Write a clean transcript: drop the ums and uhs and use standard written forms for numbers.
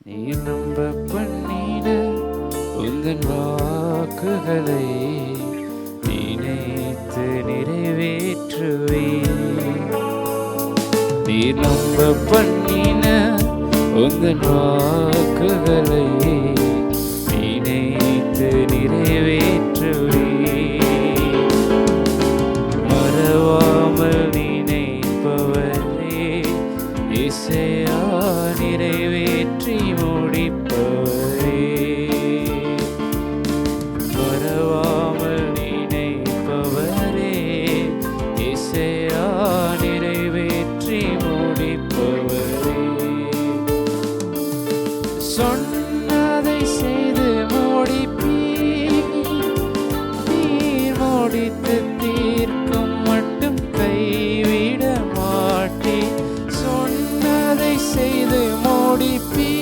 நீர் நம்ப பண்ணின உந்தன் வாக்குகளை நினைத்து நிறைவேற்றுவே. நீர் நம்ப பண்ணின உந்தன் வாக்குகளை நினைத்து நிறைவேற்றுவே. மறவாமல் நினைப்பவரே இசையா நிறைவேற்றி முடிப்பவரே. மறவாமல் நினைப்பவரே இசையா நிறைவேற்றி முடிப்பவரே. சொன்னதை செய்து முடிப்பீர், நீர் முடித்து தீர்க்கும் மட்டும் கைவிட மாட்டீர். சொன்னதை செய்து முடிப்பீர்,